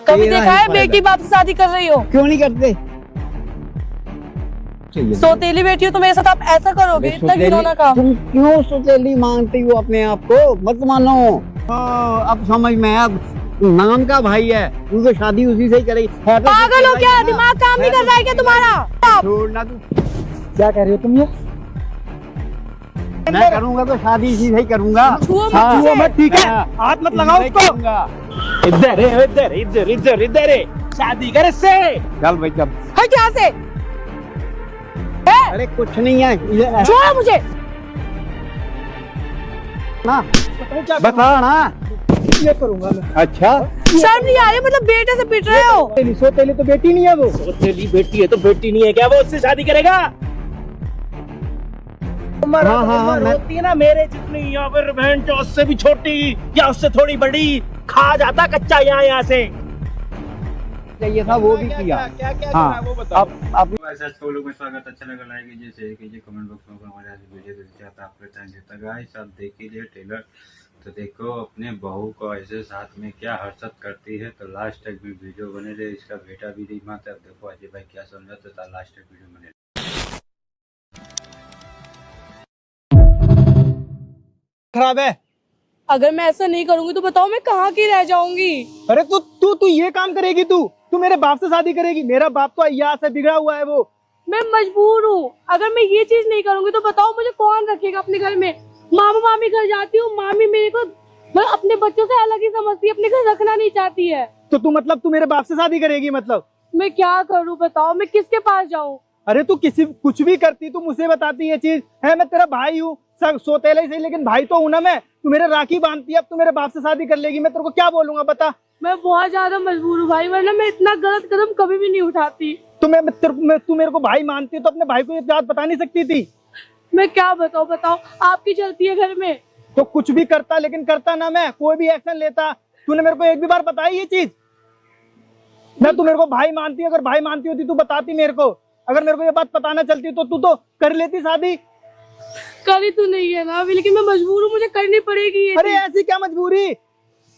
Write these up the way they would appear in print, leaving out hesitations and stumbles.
कभी देखा है बेटी बाप से शादी कर रही हो? क्यों नहीं करते? सौतेली बेटी हो तो मेरे साथ आप ऐसा करोगे? इतना घिनौना काम। तुम क्यों सौतेली मानती हो अपने आप को? मत मानो। अब समझ में, अब नाम का भाई है, तू तो शादी उसी से ही करेगी। पागल हो क्या? दिमाग काम नहीं कर रहा है क्या तुम्हारा? छोड़ना तू। क्या कह रही हो तुम ये? मैं करूंगा तो शादी इसी से ही करूंगा। छुओ मत हाँ, मुझे। ठीक है, हाथ मत लगाओ उसको। इधर है, इधर इधर इधर इधर है, शादी कर इससे। चल भाई चल। है क्या से? अरे कुछ नहीं है, छोड़ो मुझे। ना बता ना। ये करूंगा मैं। अच्छा शर्म नहीं आ रही? मतलब बेटे से पिट रहे हो? सौतेली तो बेटी नहीं है वो। सौतेली बेटी है तो बेटी नहीं है क्या? वो उससे शादी करेगा? उम्र हाँ, होती है ना मेरे जितनी, या फिर बहन जो उससे भी छोटी या उससे थोड़ी बड़ी, खा जाता कच्चा यहाँ से। चाहिए था वो भी किया। क्या क्या हाँ, वो बताओ। अब ऐसा तो लोग में स्वागत, अच्छा लगा लाइक कीजिए, शेयर कीजिए, कमेंट बॉक्स में हमारे आज वीडियो देख चाहता है आपके टाइम देता गाइस। आप देख लीजिए ट्रेलर, तो देखो अपने बहू को ऐसे साथ में क्या हरकत करती है, तो लास्ट तक भी वीडियो बने रहे। इसका बेटा भी दिमाग है, अब देखो अजय भाई क्या समझाते था, लास्ट तक वीडियो बने। खराब है। अगर मैं ऐसा नहीं करूंगी तो बताओ मैं कहाँ की रह जाऊंगी? अरे तू ये काम करेगी? तू मेरे बाप से शादी करेगी? मेरा बाप तो अय्यास है, बिगड़ा हुआ है वो। मैं मजबूर हूँ। अगर मैं ये चीज नहीं करूंगी तो बताओ मुझे कौन रखेगा अपने घर में? मामा मामी घर जाती हूँ, मामी मेरे को मैं अपने बच्चों से अलग ही समझती है, अपने घर रखना नहीं चाहती है। तो तू मेरे बाप से शादी करेगी मतलब? मैं क्या करूँ बताओ? मैं किसके पास जाऊँ? अरे तू कुछ भी करती, तू मुझे बताती ये चीज है। मैं तेरा भाई हूँ, सौतेला ही सही, लेकिन भाई तो हूं ना मैं। तू मेरे राखी बांधती है, अब तू मेरे बाप से शादी कर लेगी, मैं तेरे को क्या बोलूंगा बता? मैं बहुत ज्यादा मजबूर हूँ भाई, वरना मैं इतना गलत कदम कभी भी नहीं उठाती। तू मेरे को भाई मानती है तो अपने भाई को ये बात बता नहीं सकती थी? मैं क्या बताओ? आपकी चलती है घर में। तो कुछ भी करता, लेकिन करता ना मैं, कोई भी एक्शन लेता। तूने मेरे को एक भी बार बताई ये चीज? ना तू मेरे को भाई मानती, अगर भाई मानती होती तू बताती मेरे को। अगर मेरे को ये बात पता ना चलती तो तू तो कर लेती शादी। करी तो नहीं है ना अभी, लेकिन मैं मजबूर हूँ, मुझे करनी पड़ेगी ये अरे चीज़। ऐसी क्या मजबूरी?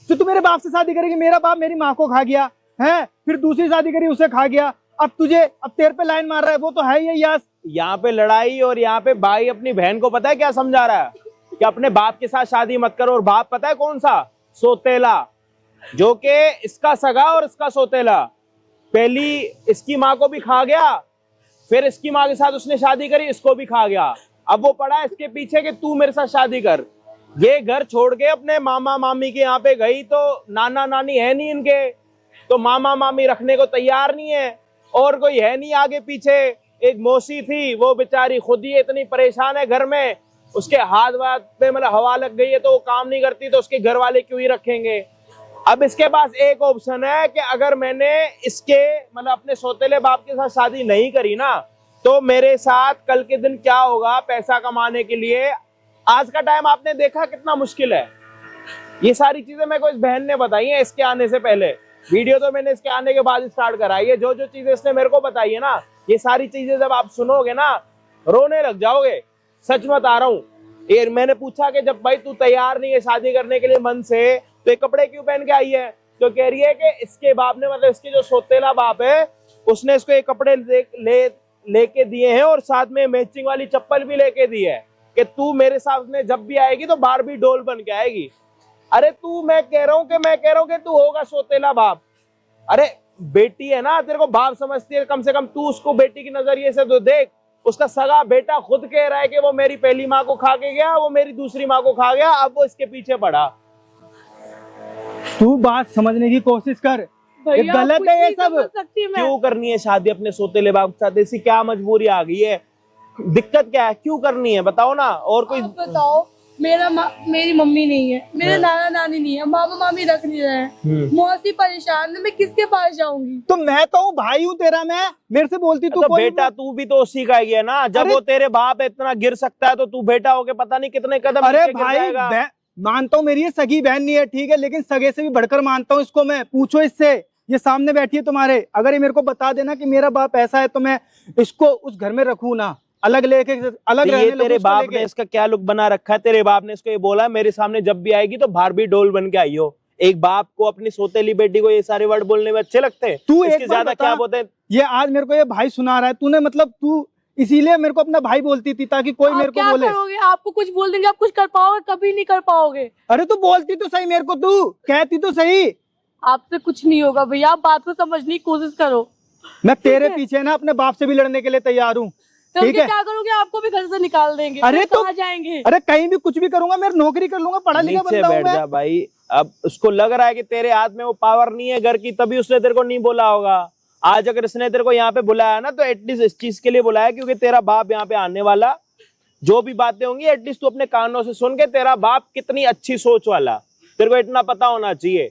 तू मेरे बाप से शादी करेगी? मेरा बाप मेरी माँ को खा गया है, फिर दूसरी शादी करी उसे खा गया, अब तेरे पे लाइन मार रहा है। वो तो है ही यस। यहाँ पे लड़ाई, और यहाँ पे भाई अपनी बहन को पता है क्या समझा रहा है कि अपने बाप के साथ शादी मत करो। और बाप पता है कौन सा? सौतेला, जो कि इसका सगा और इसका सौतेला। पहली इसकी माँ को भी खा गया, फिर इसकी माँ के साथ उसने शादी करी, इसको भी खा गया। अब वो पड़ा इसके पीछे कि तू मेरे साथ शादी कर। ये घर छोड़ के अपने मामा मामी के यहाँ पे गई, तो नाना नानी है नहीं इनके, तो मामा मामी रखने को तैयार नहीं है, और कोई है नहीं आगे पीछे। एक मौसी थी, वो बेचारी खुद ही इतनी परेशान है घर में, उसके हाथ वाथ पे मतलब हवा लग गई है तो वो काम नहीं करती, तो उसके घर वाले क्यों ही रखेंगे। अब इसके पास एक ऑप्शन है कि अगर मैंने इसके मतलब अपने सौतेले बाप के साथ शादी नहीं करी ना, तो मेरे साथ कल के दिन क्या होगा पैसा कमाने के लिए। आज का टाइम आपने देखा कितना मुश्किल है। ये सारी चीजें मेरे को इस बहन ने बताई है इसके आने से पहले। वीडियो तो मैंने इसके आने के बाद स्टार्ट कराई है। जो जो चीजें इसने मेरे को बताई है ना, ये सारी चीजें जब आप सुनोगे ना, रोने लग जाओगे। सच बता रहा हूँ। ये मैंने पूछा कि जब भाई तू तैयार नहीं है शादी करने के लिए मन से, तो ये कपड़े क्यों पहन के आई है? तो कह रही है कि इसके बाप ने, मतलब इसके जो सौतेला बाप है, उसने इसको ये कपड़े लेके दिए हैं, और साथ में मैचिंग वाली चप्पल भी लेके दी है कि तू मेरे सामने जब भी आएगी तो बारबी डॉल बन के आएगी। अरे मैं कह रहा हूँ कि तू होगा सौतेला बाप। अरे बेटी है ना, तेरे को बाप समझती है, कम से कम तू उसको बेटी की नजरिए से तो देख। उसका सगा बेटा खुद कह रहा है कि वो मेरी पहली माँ को खा के गया, वो मेरी दूसरी माँ को खा गया, अब वो इसके पीछे पड़ा। तू बात समझने की कोशिश कर, ये गलत है ये सब। क्यों करनी है शादी अपने सौतेले बाप के साथ? ऐसी क्या मजबूरी आ गई है? दिक्कत क्या है? क्यों करनी है बताओ ना। और कोई बताओ। मेरी मम्मी नहीं है, मेरे नाना नानी नहीं है, मामा मामी रख नहीं रहे हैं, मौसी परेशान है, मैं किसके पास जाऊंगी? तो मैं तो हूँ, भाई हूँ तेरा मैं, मेरे से बोलती तू? तो बेटा तू भी तो उसी का ही है ना। जब वो तेरे बाप इतना गिर सकता है, तो तू बेटा होके पता नहीं कितने कदम अरे गिर भाई जाएगा। मानता हूँ मेरी ये सगी बहन नहीं है, ठीक है, लेकिन सगे से भी बढ़कर मानता हूँ इसको मैं। पूछो इससे, ये सामने बैठी है तुम्हारे, अगर ये मेरे को बता देना कि मेरा बाप ऐसा है, तो मैं इसको उस घर में रखूँ ना, अलग लेके अलग रहने लगूं तेरे उसको बाप लेके। ने इसका क्या लुक बना रखा है? तेरे बाप ने इसको ये बोला मेरे सामने जब भी आएगी तो बारबी डॉल बन के आई हो। एक बाप को अपनी सोतेली बेटी को ये सारे वर्ड बोलने में अच्छे लगते हैं? तू इसके एक बार ज्यादा बता, क्या बोलते हैं? ये आज मेरे को ये भाई सुना रहा है तूने, मतलब तू इसीलिए मेरे को अपना भाई बोलती थी ताकि कोई आप मेरे को क्या बोले। करोगे? आपको कुछ बोल देंगे, आप कुछ कर पाओगे? कभी नहीं कर पाओगे। अरे तू बोलती तो सही मेरे को, तू कहती तो सही। आपसे कुछ नहीं होगा भैया, आप बात को समझने की कोशिश करो। मैं तेरे है। पीछे ना अपने बाप से भी लड़ने के लिए तैयार हूँ। तो ठीक है, क्या करोगे? आपको भी घर से निकाल देंगे। अरे फिर तो- कहाँ जाएंगे? अरे कहीं भी कुछ भी करूंगा, मैं नौकरी कर लूंगा, पढ़ा लिखा नीचे बंदा हूँ बैठ मैं। जा भाई। अब उसको लग रहा है कि तेरे हाथ में वो पावर नहीं है घर की, तभी उसने तेरे को नहीं बोला होगा। आज अगर इसने तेरे को यहाँ पे बुलाया ना, तो एटलीस्ट इस चीज के लिए बुलाया क्योंकि तेरा बाप यहाँ पे आने वाला। जो भी बातें होंगी एटलीस्ट तू अपने कानों से सुन के, तेरा बाप कितनी अच्छी सोच वाला, तेरे को इतना पता होना चाहिए।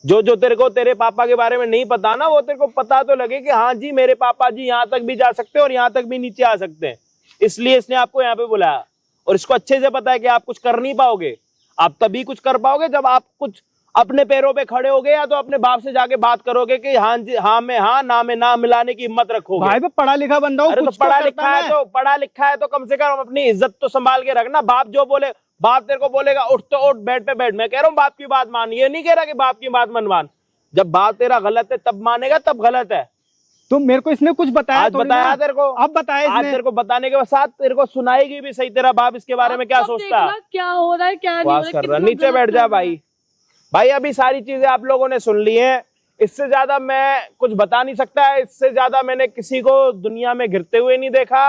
जो जो तेरे को तेरे पापा के बारे में नहीं पता ना, वो तेरे को पता तो लगे कि हाँ जी मेरे पापा जी यहाँ तक भी जा सकते हैं और यहाँ तक भी नीचे आ सकते हैं। इसलिए इसने आपको यहाँ पे बुलाया और इसको अच्छे से पता है कि आप कुछ कर नहीं पाओगे। आप तभी कुछ कर पाओगे जब आप कुछ अपने पैरों पे खड़े होगे, या तो अपने बाप से जाके बात करोगे कि हाँ जी हाँ में हाँ, ना में ना मिलाने की हिम्मत रखोगे। भाई मैं पढ़ा लिखा बंदा हूँ। अरे तो कुछ तो पढ़ा करता लिखा है मैं। तो पढ़ा लिखा है तो कम से कम अपनी इज्जत तो संभाल के रखना। बाप जो बोले, बाप तेरे को बोलेगा उठ तो उठ, बैठ पे बैठ। मैं कह रहा हूँ बाप की बात मान, ये नहीं कह रहा कि बाप की बात मन मान। जब बाप तेरा गलत है तब मानेगा, तब गलत है। तुम मेरे को इसने कुछ बताया आज थोड़ी बताया ना। तेरे को, अब बताया आज इसने। तेरे को बताने के साथ तेरे को सुनाएगी भी सही तेरा बाप इसके बारे में क्या अब सोचता है। देखना क्या हो रहा है, क्या नहीं हो वास रहा है, कर रहा। कितना नीचे गलत बैठ कर जा रहा है। भाई। भाई अभी सारी चीजें आप लोगों ने सुन ली हैं, इससे ज्यादा मैं कुछ बता नहीं सकता है। इससे ज्यादा मैंने किसी को दुनिया में गिरते हुए नहीं देखा।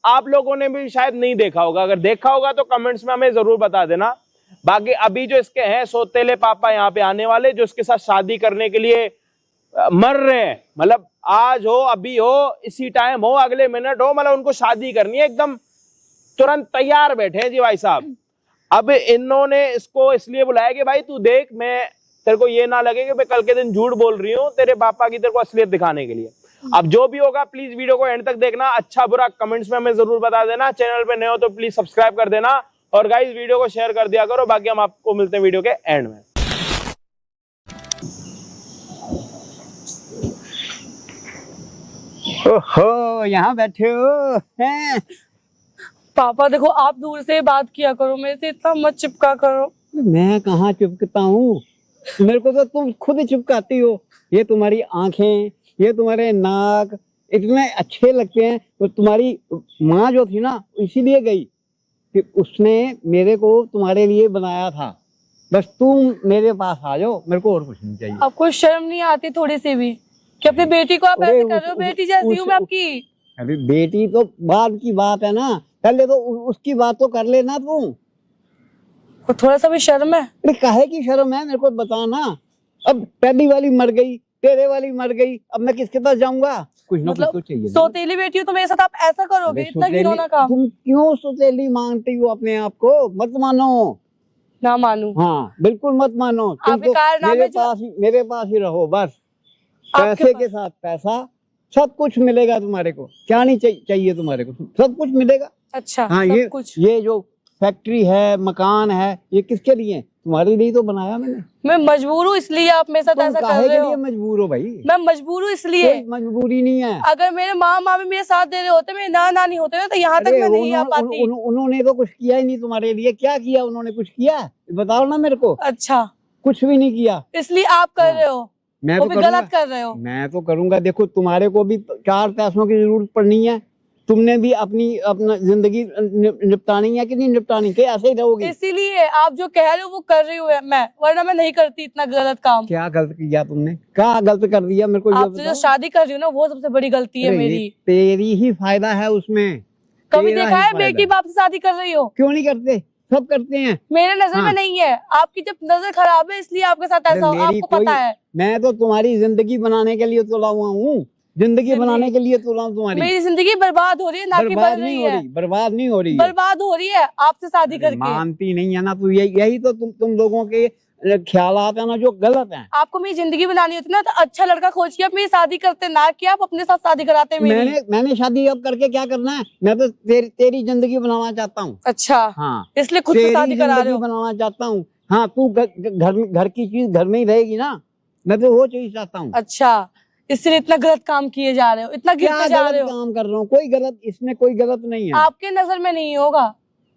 आप लोगों ने भी शायद नहीं देखा होगा, अगर देखा होगा तो कमेंट्स में हमें जरूर बता देना। बाकी अभी जो इसके हैं सौतेले पापा यहाँ पे आने वाले, जो इसके साथ शादी करने के लिए मर रहे हैं, मतलब आज हो, अभी हो, इसी टाइम हो, अगले मिनट हो, मतलब उनको शादी करनी है, एकदम तुरंत तैयार बैठे हैं जी भाई साहब। अब इन्होंने इसको इसलिए बुलाया कि भाई तू देख, मैं तेरे को ये ना लगे कि मैं कल के दिन झूठ बोल रही हूँ, तेरे पापा की तेरे को असलियत दिखाने के लिए। अब जो भी होगा प्लीज वीडियो को एंड तक देखना, अच्छा बुरा कमेंट्स में हमें जरूर बता देना। चैनल पे नए हो तो प्लीज सब्सक्राइब कर देना और गाइस वीडियो को शेयर कर दिया करो। बाकी हम आपको मिलते हैं वीडियो के एंड में। ओहो, यहाँ बैठे हो हैं? पापा देखो, आप दूर से बात किया करो, मेरे से इतना मत चिपका करो। मैं कहाँ चिपकता हूँ? मेरे को तो तुम खुद चिपकाती हो। ये तुम्हारी आंखें, ये तुम्हारे नाक इतने अच्छे लगते हैं। तो तुम्हारी माँ जो थी ना, इसीलिए गई कि उसने मेरे को तुम्हारे लिए बनाया था। बस तुम मेरे पास आ जाओ, मेरे को और कुछ नहीं चाहिए। आपको शर्म नहीं आती थोड़ी सी भी कि अपनी बेटी को आप अरे ऐसे कर रहे हो? बेटी जैसी हूँ मैं आपकी। अभी बेटी तो बाद की बात है ना, पहले तो उसकी बात तो कर लेना तुम। और थोड़ा सा भी शर्म है? अरे काहे की शर्म है, मेरे को बताना। अब पहली वाली मर गई, तेरे वाली मर गई, अब मैं किसके पास जाऊंगा? कुछ ना कुछ तो चाहिए ना। सौतेली बेटी हो तो मेरे साथ आप ऐसा करोगे? अरे इतना सौतेली- घिनौना काम। तुम क्यों सौतेली मानती हो अपने आप को? मत मानो। ना मानू? हाँ बिल्कुल मत मानो। तुम आपके तो कारनामे मेरे पास ही रहो बस। आपके पैसे पास- के साथ पैसा, सब कुछ मिलेगा तुम्हारे को। क्या नहीं चाहिए तुम्हारे को? सब कुछ मिलेगा। अच्छा, हाँ, सब कुछ। ये जो फैक्ट्री है, मकान है, ये किसके लिए है? तुम्हारे लिए तो बनाया मैंने। मैं मजबूर हूँ इसलिए आप मेरे साथ तुम ऐसा काहे कर रहे के लिए हो। मजबूर हो भाई? मैं मजबूर हूँ इसलिए। कोई मजबूरी नहीं है। अगर मेरे माँ मामी मेरे साथ दे रहे होते, मेरे नाना नानी होते ना, तो यहाँ तक अरे मैं नहीं आ पाती। उन्होंने तो कुछ किया ही नहीं तुम्हारे लिए। क्या किया उन्होंने? कुछ किया? बताओ ना मेरे को। अच्छा, कुछ भी नहीं किया। इसलिए आप कर रहे हो, मैं वो तो भी करूंगा। गलत कर रहे हो। मैं तो करूंगा। देखो तुम्हारे को भी 4 पैसों की जरूरत पड़नी है। तुमने भी अपना जिंदगी निपटानी है कि नहीं निपटानी? के ऐसे ही रहोगे? इसीलिए आप जो कह रहे हो वो कर रही हूँ मैं, वरना मैं नहीं करती इतना गलत काम। क्या गलत किया तुमने? क्या गलत कर दिया मेरे को ये आपसे जो बताओ। शादी कर रही हूँ ना, वो सबसे बड़ी गलती है अरे ये मेरी। तेरी ही फायदा है उसमें। कभी तेरा देखा ही है फायदा बेटी बाप से शादी कर रही हो? क्यों नहीं करते? सब करते हैं। मेरे नजर में हाँ। नहीं है। आपकी जब नजर खराब है इसलिए आपके साथ अरे ऐसा मेरी आपको पता है। मैं तो तुम्हारी जिंदगी बनाने के लिए तुला हुआ हूँ। जिंदगी बनाने के लिए तुला हूँ तुम्हारी। मेरी जिंदगी बर्बाद हो रही है, ना कि बर्बाद बन नहीं रही हो है। रही, बर्बाद नहीं हो रही है। बर्बाद हो रही है आपसे शादी अरे करके। मानती नहीं है ना तू। यही तो तुम लोगों के ख्यालात है ना जो गलत हैं। आपको मेरी जिंदगी बनानी होती ना, तो अच्छा लड़का खोज के आप मेरी शादी करते, ना कि आप अपने साथ शादी कराते मेरी। मैंने शादी अब करके क्या करना है? मैं तो तेरी जिंदगी बनाना चाहता हूँ। अच्छा, हाँ, इसलिए खुद से तेरी शादी करा रहे जिंदगी हो। बनाना चाहता हूँ। हाँ, तू घर की चीज घर में ही रहेगी ना। मैं तो वो चीज चाहता हूँ। अच्छा, इसलिए इतना गलत काम किए जा रहे हो, इतना क्या गिरते जा गलत रहे हो। काम कर रहा हूँ? कोई गलत इसमें कोई गलत नहीं है। आपके नजर में नहीं होगा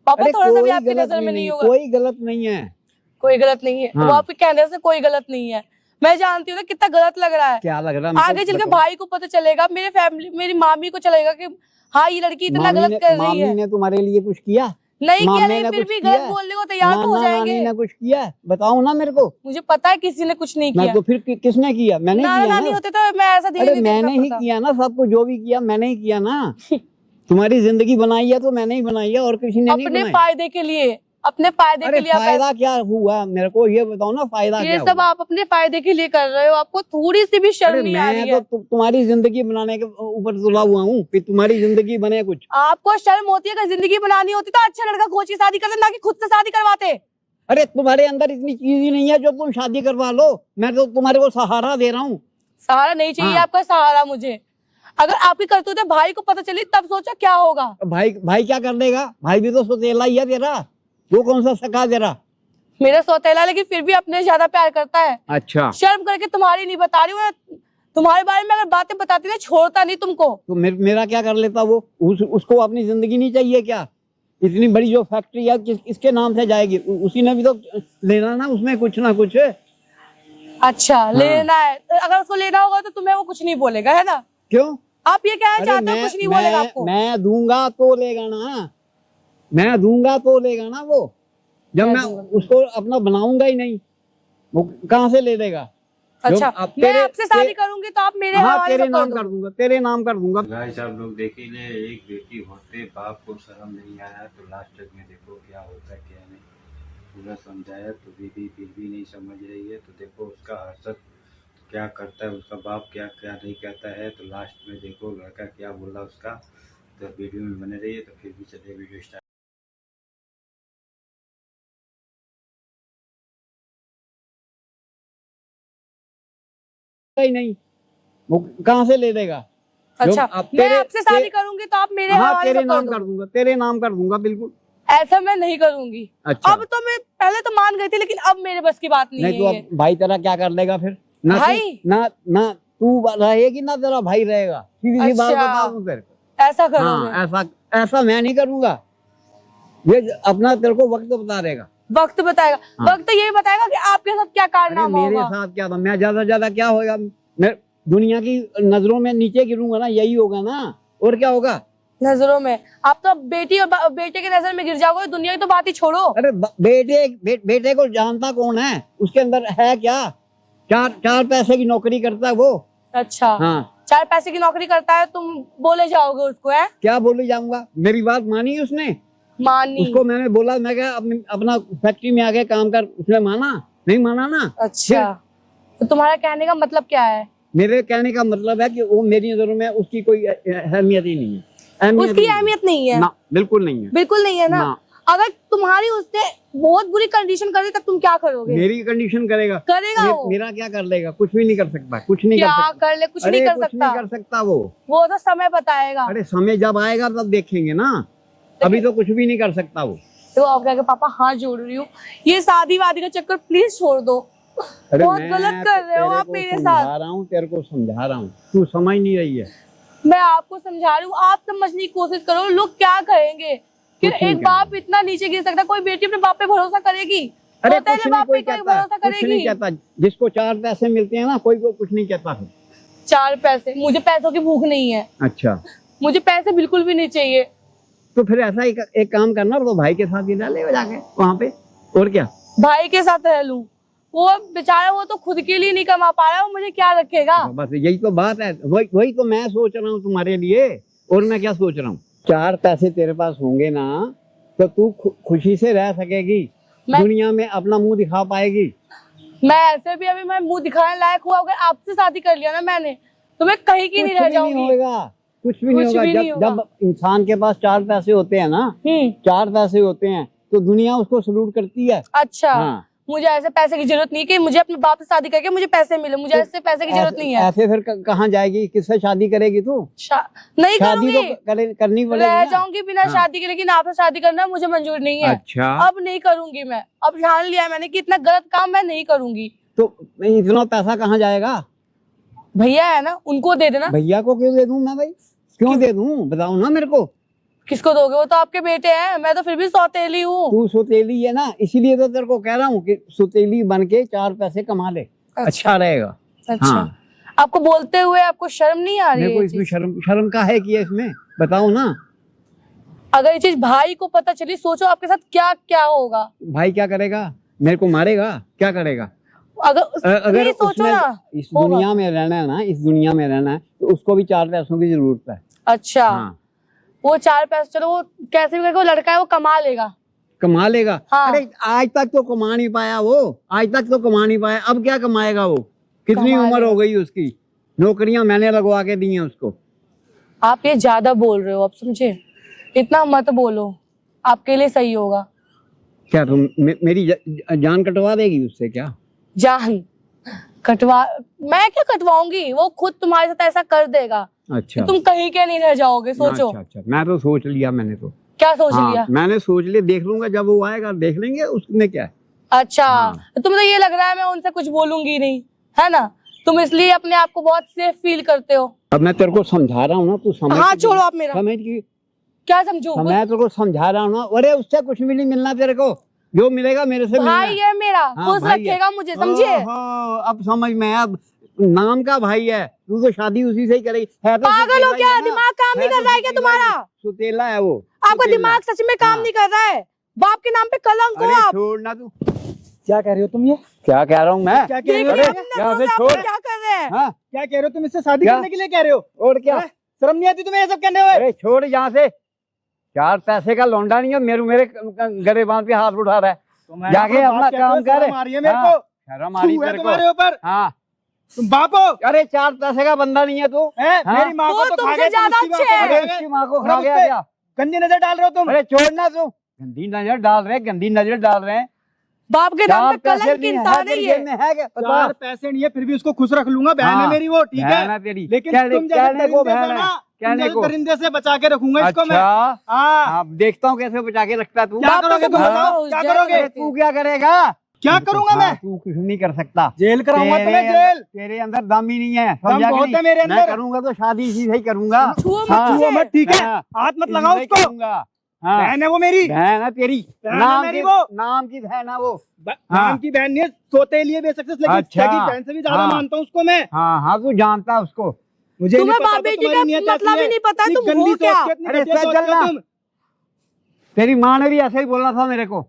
पापा, अरे थोड़ा सा भी कोई आपकी गलत नजर में नहीं होगा। कोई गलत नहीं है। कोई गलत नहीं है, हाँ। वो आपके कहने से कोई गलत नहीं है। मैं जानती हूँ ना कितना गलत लग रहा है। क्या लग रहा है आगे चल के भाई को पता चलेगा, मेरे फैमिली, मेरी मामी को चलेगा कि हाँ ये लड़की इतना गलत कर रही मामी है। ने तुम्हारे लिए कुछ किया? नहीं किया, मामी लेकिन ने फिर कुछ भी किया गलत है? बोलने को तैयार तो हो नाना जाएंगे। नानी ने कुछ किया है? बताओ ना मेरे को। मुझे पता है किसी ने कुछ नहीं मैं किया। तो फिर किसने किया? मैंने नाना किया नानी ना। होते तो मैं ऐसा धीरे अरे नहीं देखना मैंने ही पड़ता। किया ना, सब कुछ जो भी किया मैंने ही किया ना। तुम्हारी जिंदगी बनाई है तो मैंने ही बनाई है, और किसी ने नहीं अपने बनाई। फायदे के लिए, अपने फायदे अरे के लिए आप फायदा क्या हुआ मेरे को ये बताओ ना, फायदा ये क्या सब हुआ? आप अपने फायदे के लिए कर रहे हो, आपको थोड़ी सी भी शर्म अरे नहीं आ रही मैं है। तो तुम्हारी जिंदगी बनाने के ऊपर तुला हुआ हूँ कि तुम्हारी जिंदगी बने कुछ। आपको शर्म होती है, अगर जिंदगी बनानी होती तो अच्छा लड़का खोज के शादी करते, ना कि खुद से शादी करवाते। अरे तुम्हारे अंदर इतनी चीज ही नहीं है जो तुम शादी करवा लो। मैं तो तुम्हारे को सहारा दे रहा हूँ। सहारा नहीं चाहिए हाँ। आपका सहारा मुझे। अगर आपकी करतूतें भाई को पता चली तब सोचो क्या होगा। भाई क्या कर देगा? भाई भी तो सौतेला ही है तेरा, वो कौन सा सका तेरा? मेरा सौतेला, लेकिन फिर भी अपने ज्यादा प्यार करता है। अच्छा शर्म करके तुम्हारी नहीं बता रही हूँ मैं, तुम्हारे बारे में अगर बातें बताती ना छोड़ता नहीं तुमको। तो मेरा क्या कर लेता वो? उसको अपनी जिंदगी नहीं चाहिए क्या? इतनी बड़ी जो फैक्ट्री है किसके नाम से जाएगी? उसी ने भी तो लेना ना उसमें कुछ ना कुछ। अच्छा लेना है, अगर उसको लेना होगा तो तुम्हें वो कुछ नहीं बोलेगा, है ना? क्यों? आप ये कहना अरे चाहते हो कुछ नहीं बोलेगा आपको? मैं दूंगा तो लेगा ना, मैं दूंगा तो लेगा ना वो। जब मैं मैं दूंगा। उसको अपना बनाऊंगा ही नहीं, वो कहाँ से ले देगा? अच्छा अब मैं आपसे शादी करूंगी तो आप मेरे हाँ हवाले तेरे सब नाम कर कर दो। दूंगा, तेरे नाम कर दूंगा। गाइस आप लोग देख ही ले, एक बेटी होते बाप को शर्म नहीं आया तो लास्ट तक में देखो क्या होता है क्या नहीं। पूरा समझाया तो दीदी फिर भी नहीं समझ रही है। तो देखो उसका हर्षद क्या करता है, उसका बाप क्या क्या नहीं कहता है। तो लास्ट में देखो लड़का क्या बोला उसका। तो वीडियो में बने रहिए। तो फिर भी चलिए वीडियो स्टार्ट। ही नहीं, वो कहाँ से ले देगा? अच्छा अब मैं आपसे शादी करूंगी तो आप मेरे हाँ हवाले तेरे सब कर नाम दो। कर दूंगा, तेरे नाम कर दूंगा बिल्कुल। ऐसा मैं नहीं करूंगी। अच्छा अब तो मैं पहले तो मान गई थी, लेकिन अब मेरे बस की बात नहीं नहीं है तो ये। अब भाई तेरा क्या कर लेगा फिर? ना भाई? ना ना तू रहेगी ना तेरा भाई रहेगा। सीधी सी बात अच्छा। बता दूं तेरे को। ऐसा करोगे? हाँ ऐसा मैं नहीं करूंगा। ये अपना तेरे को वक्त बता देगा। वक्त बताएगा। हाँ। वक्त ये बताएगा कि आपके साथ क्या अरे कारनामा मेरे होगा। साथ क्या था? मैं ज्यादा क्या होगा? मैं दुनिया की नजरों में नीचे गिरूंगा ना, यही होगा ना, और क्या होगा? नजरों में आप तो बेटी और बेटे की नजर में गिर जाओगे, दुनिया की तो बात ही छोड़ो। अरे बेटे को जानता कौन है? उसके अंदर है क्या? चार पैसे की नौकरी करता है वो। अच्छा हाँ 4 पैसे की नौकरी करता है, तुम बोले जाओगे उसको? है क्या बोले जाऊंगा? मेरी बात मानी उसने? मानी? उसको मैंने बोला, मैं क्या अपना फैक्ट्री में आके काम कर, उसने माना? नहीं माना ना। अच्छा तो तुम्हारा कहने का मतलब क्या है? मेरे कहने का मतलब है कि वो मेरी नजरों में उसकी कोई अहमियत ही नहीं है। उसकी अहमियत नहीं है? ना बिल्कुल नहीं है। बिल्कुल नहीं है ना? अगर तुम्हारी उसने बहुत बुरी कंडीशन कर दी तब तुम क्या करोगे? मेरी कंडीशन करेगा? करेगा वो? मेरा क्या कर लेगा? कुछ भी नहीं कर सकता, कुछ नहीं कर क्या सकता। कर ले? कुछ अरे नहीं कर कुछ सकता। नहीं कर सकता वो तो समय बताएगा। अरे समय जब आएगा तब देखेंगे ना, अभी तो कुछ भी नहीं कर सकता वो। तो आप कहेंगे पापा हाथ जोड़ रही हूँ, ये शादी वादी का चक्कर प्लीज छोड़ दो। अरे बहुत मैं गलत कर रहे हो तेरे आप को मेरे समझा साथ। रहा हूँ, तेरे को समझा रहा हूँ, तू समझ नहीं रही है। मैं आपको समझा रही हूँ, आप समझने की कोशिश करो। लोग क्या कहेंगे कि कुछ नहीं एक बाप इतना नीचे गिर सकता है? कोई बेटी अपने बाप पे भरोसा करेगी? अरे तो तेरे कुछ नहीं बाप पे कोई कोई कहता, भरोसा कुछ नहीं करेगी? कहता। जिसको 4 पैसे मिलते हैं ना, कोई को कुछ नहीं कहता है। 4 पैसे? मुझे पैसों की भूख नहीं है, अच्छा मुझे पैसे बिल्कुल भी नहीं चाहिए। तो फिर ऐसा एक काम करना, तो भाई के साथ ही रह ले जाके वहाँ पे, और क्या? भाई के साथ रह लूं? वो बेचारा वो तो खुद के लिए नहीं कमा पा रहा है, वो मुझे क्या रखेगा? बस यही तो बात है, वही तो मैं सोच रहा हूँ तुम्हारे लिए। और मैं क्या सोच रहा हूँ? 4 पैसे तेरे पास होंगे ना तो तू खुशी से रह सकेगी, दुनिया में अपना मुंह दिखा पाएगी। मैं ऐसे भी अभी मैं मुंह दिखाने लायक हुआ, अगर आपसे शादी कर लिया ना मैंने, तो मैं कहीं की नहीं रह जाऊंगी। कुछ भी नहीं होगा। जब इंसान के पास 4 पैसे होते हैं ना, 4 पैसे होते हैं तो दुनिया उसको सलूट करती है। अच्छा हाँ। मुझे ऐसे पैसे की जरूरत नहीं कि मुझे अपने बाप से शादी करके मुझे पैसे मिले, मुझे ऐसे पैसे की जरूरत नहीं है। ऐसे फिर कहाँ जाएगी? किससे शादी करेगी तू? नहीं शादी करूंगी, तो करनी पड़ेगी रह ना। जाऊंगी बिना हाँ। शादी के, लेकिन आपसे शादी करना मुझे मंजूर नहीं है। अच्छा अब नहीं करूंगी मैं, अब ठान लिया मैंने कि इतना गलत काम मैं नहीं करूंगी। तो इतना पैसा कहाँ जाएगा? भैया है ना, उनको दे देना। भैया को क्यों दे दूं मैं भाई? क्यों दे दूं? बताओ ना मेरे को। किसको दोगे? वो तो आपके बेटे हैं, मैं तो फिर भी सौतेली हूँ। तू सुतेली है ना, इसीलिए तो तेरे को कह रहा हूँ कि सुतेली बन के 4 पैसे कमा ले, अच्छा रहेगा। अच्छा, हाँ। आपको बोलते हुए आपको शर्म नहीं आ रही मेरे है को ये इसमें चीज? शर्म का है कि है इसमें, बताओ ना। अगर ये चीज भाई को पता चली, सोचो आपके साथ क्या क्या होगा। भाई क्या करेगा? मेरे को मारेगा? क्या करेगा? अगर नहीं सोचो उसने ना, इस होगा। दुनिया में रहना है ना, इस दुनिया में रहना है तो उसको भी 4 पैसों की जरूरत है। अच्छा, हाँ। वो 4 पैसे, चलो वो कैसे भी करके वो लड़का है वो कमा लेगा। कमा लेगा। हाँ। अरे आज तक तो कमा नहीं पाया वो, आज तक तो कमा नहीं पाया, अब क्या कमाएगा वो? कितनी कमा उम्र लेगा। हो गई उसकी, नौकरियां मैंने लगवा के दी हैं उसको। आप ये ज्यादा बोल रहे हो, आप समझे? इतना मत बोलो, आपके लिए सही होगा। क्या तुम मेरी जान कटवा देगी उससे क्या? जान कटवा, मैं क्या कटवाऊंगी, वो खुद तुम्हारे साथ ऐसा कर देगा अच्छा कि तुम कहीं के नहीं रह जाओगे। सोचो। अच्छा अच्छा, मैं तो सोच लिया, मैंने तो क्या सोच लिया? मैंने सोच लिया, देख लूंगा जब वो आएगा, देख लेंगे उसमें क्या है। अच्छा, हाँ। तो तुम्हें तो ये लग रहा है मैं उनसे कुछ बोलूंगी नहीं, है ना? तुम इसलिए अपने आप को बहुत सेफ फील करते हो। अब मैं तेरे को समझा रहा हूँ ना, तू समझ हाँ की- छोड़ो आप मेरा, समझ की। क्या समझू? मैं तेरे को समझा रहा हूँ ना, अरे उससे कुछ भी नहीं मिलना तेरे को, जो मिलेगा मेरे से मिलना भाई है मेरा, हाँ, खुश भाई है। रखेगा मुझे, समझे? ओहो, अब समझ में, अब नाम का भाई है, तू तो शादी उसी से ही करेगी। है तो पागल सुतेला हो ही क्या? है ना। दिमाग काम नहीं है कर तो रहा है क्या सुतेला ही, तुम्हारा? सुतेला है वो। आपका सुतेला। दिमाग सच में काम हाँ। नहीं कर रहा है? बाप के नाम पे कलंक हो अरे आप। छोड़ना तू, क्या कह रही हो तुम? ये क्या कह रहा हूँ मैं? क्या कह रही देख हो? लिया अरे, हमने यहाँ नजरों से से आप छोड़। क्या कर रहे हैं? हाँ, क्या कह रहे हो तुम? इससे शादी क्या? करने के लिए कह रहे हो? और क्या? हैं? शर्म नहीं आती तुम्हें ये सब कहने हुए? अरे छोड़ यहाँ से, 4 पैसे का लौंडा नहीं है, मेरे गरेबान पे हाथ उठा रहा है। जाके अपना काम कर। शर्म आ रही है मेरे हाँ, को। शर्म आ रही छू है तेरे को। तुम्हारे ऊपर। हाँ, तुम बाप हो? अरे 4 पैसे का बंदा नहीं है तू। हैं? हाँ। मेरी माँ को वो तो खा तुमसे गए, तुम ज्यादा उसकी माँ को अच्छे खा हैं। अरे गए। उसकी माँ को और खा अब गया उसपे क्या? गंदी नजर डाल रहे हो तुम। अरे छोड़ना तू, गंदी नजर डाल रहे, गंदी नजर डाल रहे हैं। बाप के नाम 4 पे पैसे कलंक नहीं इंसान है तेरी ये। जेब में है क्या? 4 पैसे नहीं है फिर भी उसको खुश रख लूंगा। बहन है हाँ, मेरी वो, ठीक बहन है? है तेरी। लेकिन कहने- तुम जैसे कहने को दरिंदे बहन से है, ना, तुम कहने जैसे को। दरिंदे से बचा के रखूंगा इसको मैं। अच्छा, हाँ। अब देखता हूँ कैसे बचा के रखता है तू। क्या बाप करोगे तो तुम? बहुत बताओ, हो क्या जाएगा। करोगे? अरे तू क्या करेगा? क्या करूंगा मैं? तू कुछ नहीं कर सकता। जेल कराऊंगा तुम्हें, जेल। तेरे अंदर दम ही नहीं है, दम समझा कि बहुत नहीं? है मेरे मैं अंदर। करूंगा तो शादी इसी से ही करूंगा। छुओ मत हाँ, मुझे। छुओ मत, ठीक है? हाँ, हाथ मत लगाओ इसी से उसको। करूंगा। हाँ, बहन है वो मेरी। बहन है तेरी, बहन है नाम मेरी की वो। नाम की बहन है वो। नाम हाँ। की बहन नहीं है, सोते लिए बेसक्सेस, लेकिन अच्छा। सगी बहन से भी ज्यादा हाँ। मानता हूँ उसको मैं। हाँ हाँ, तू जानता है उसको। मुझे तुम्हें नहीं पता बाप तो बेटी तुम्हारी का नीयत मतलब ऐसी ही है। नहीं पता, इतनी तुम गंदी हो क्या? सोच के, इतनी अरे घटिया सच सोच के जलना। तुम। तेरी माँ ने भी ऐसे ही बोला था मेरे को,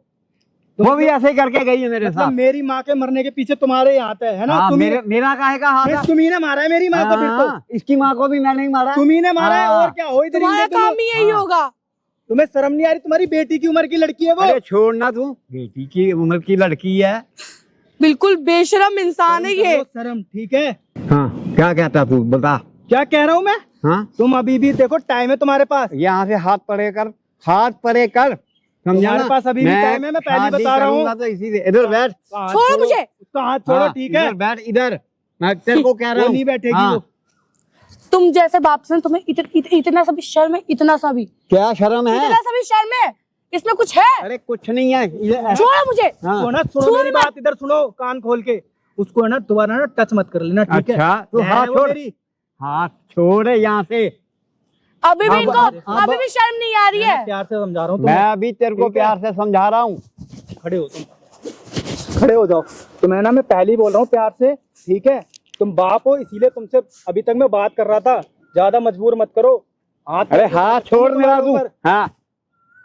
वो भी ऐसे ही करके गई है मेरे मतलब साथ। मेरी माँ के मरने के पीछे तुम्हारे हाथ है ना? हाँ, तुम मेरा काहे का हाथ है? तुम्ही ने मारा है मेरी माँ को, फिर तो हाँ, इसकी माँ को भी मैंने ही मारा। तुम्ही ने मारा है। हाँ। और क्या हो इधर तुम्हारा तुम? काम ही यही हाँ। होगा। तुम्हें शर्म नहीं आ रही? तुम्हारी बेटी की उम्र की लड़की है वो। अरे छोड़ना तू, बेटी की उम्र की लड़की है। बिल्कुल बेशरम इंसान है ये। शर्म, ठीक है? हाँ, क्या कहता तू बता। क्या कह रहा हूँ मैं? हाँ, तुम अभी भी देखो, टाइम है तुम्हारे पास। यहाँ से हाथ परे कर, हाथ परे कर, समझा तुम्हारे ना? पास अभी भी टाइम है, मैं पहले शादी बता रहा हूँ। करूंगा तो इसी से। इधर बैठ। हाथ छोड़ो मुझे। उसका हाथ छोड़ो, हाँ, ठीक है? इधर बैठ, इधर। मैं तेरे को कह रहा वो हूँ। नहीं बैठेगी हाँ, वो। तुम जैसे बाप से तुम्हें इतना सा भी शर्म है? इतना सा भी, क्या शर्म है? इतना सा भी शर्म है? इसमें कुछ है? अरे कुछ नहीं है। छोड़ो मुझे। हाँ, तो ना सुनो छुओ मेरी मत। बात, इधर सुनो कान खोल के। उसको है ना दोबारा ना टच मत कर लेना, ठीक है? अच्छा, तू बहन है हाथ वो छोड़। मेरी। हाथ छोड़ यहाँ से। अभी भी अब- इनको अब- अभी भी शर्म नहीं आ रही मैं है। प्यार से समझा रहा हूँ मैं तुम्हें। अभी तेरे को ठीक है। प्यार से समझा रहा हूँ। खड़े हो तुम, खड़े हो जाओ। तुम्हें ना मैं पहले ही बोल रहा हूँ प्यार से, ठीक है? तुम बाप हो, इसीलिए तुमसे अभी तक मैं बात कर रहा था। ज्यादा मजबूर मत करो। हाथ अरे हाथ छोड़ मेरा तू। ऊपर। हाँ,